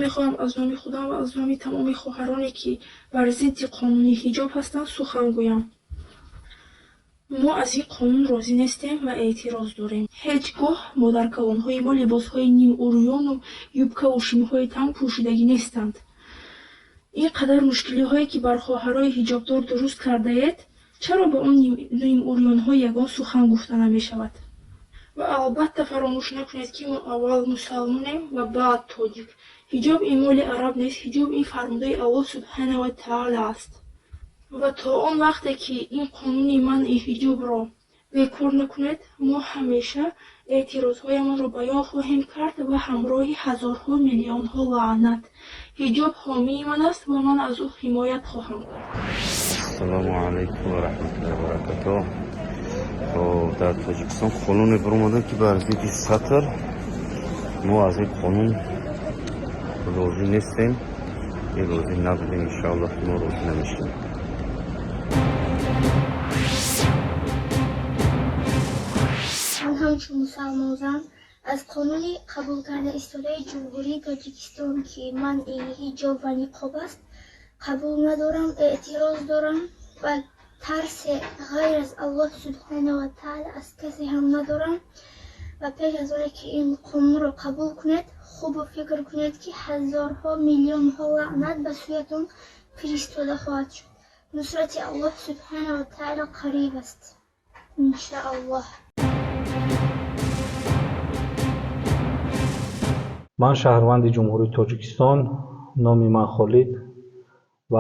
мехоҳам аз номи худам ва аз номи тамоми хоҳароне ки бар зидди қонуни ҳиҷоб ҳастанд сухан гӯям. мо аз ин қонун розӣ нестем ва эътироз дорем. Ҳеҷ гоҳ модаркалонҳои мо либосҳои нимӯрёну юбкаву шимҳои танг пӯшидагӣ нестанд. ин қадар мушкилиҳое ки бар хоҳарои ҳиҷобдор дуруст кардаед, чаро ба он нимӯрёнҳо ягон сухан гуфта намешавад? ва албатта фаромӯш накунед ки мо аввал мусалмонем ва баъд тоҷик. ҳиҷоб ин моли араб нест, ҳиҷоб ин фармондаи Аллоҳ субҳанаҳу ва тааля аст. ва то он вақте ки ин қонуни манъи ҳиҷобро бекор накунед, мо ҳамеша эътирозҳоямонро баён хоҳем кард ва ҳамроҳи ҳазорҳо миллионҳо лаънат. ҳиҷоб ҳомии ман аст ва ман аз ӯ ҳимоят хоҳам кард. Ассалому алайкум ва раҳматуллоҳи ва баракатуҳ. дар Тоҷикистон қонуне баромада ки бар зидди сатр. мо аз ин қонун розӣ нестем, розӣ набудем, иншоаллоҳ ки мо розӣ намешавем. من همچون مسلمان زن از قانون قبول کرده ایستاده جمهوری تاجیکستان که منع حجاب و نقاب است قبول ندارم، اعتراض دارم و ترس غیر از الله سبحانه و تعالی از کسی هم ندارم. و پیش از آنکه که این قانون رو قبول کنید خوب فکر کنید که هزارها میلیون ها لعنت به سویتون فرستاده خواهد شد. نصرت الله سبحانه و تعالی قریب است انشاءالله. من شهروند جمهوری تاجیکستان، نامی من خالد و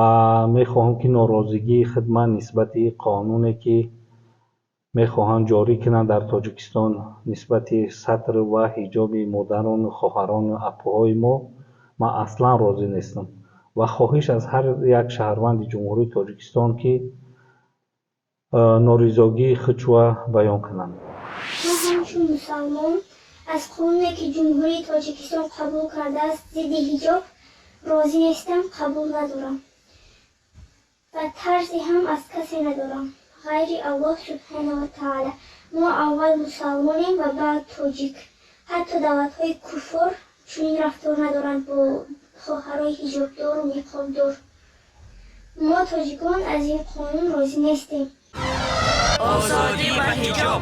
میخواهم که ناراضگی خدمت نسبت قانونی که میخواهند جاری کنند در تاجیکستان نسبت سطر و حجاب مادران و خواهران و اپوهای ما، من اصلا راضی نیستم و خواهش از هر یک شهروند جمهوری تاجیکستان که نارضایتی خودشو بیان کنند. ما همچون مسلمان از قانونی که جمهوری تاجیکستان قبول کرده است ضد حجاب راضی نیستم، قبول ندارم و ترسی هم از کسی ندارم غیر الله سبحانه و تعالی. ما اول مسلمانیم و بعد تاجیک. حتی دولت‌های کفار چنین رفتار ندارند با خواهرای حجابدار و نقابدار. ما تاجیکان از این قانون راضی نیستیم. آزادی و حجاب،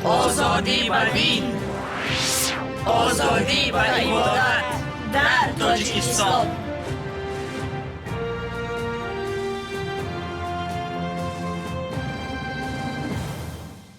آزادی و دین، آزادی و عبادت در تاجیکستان.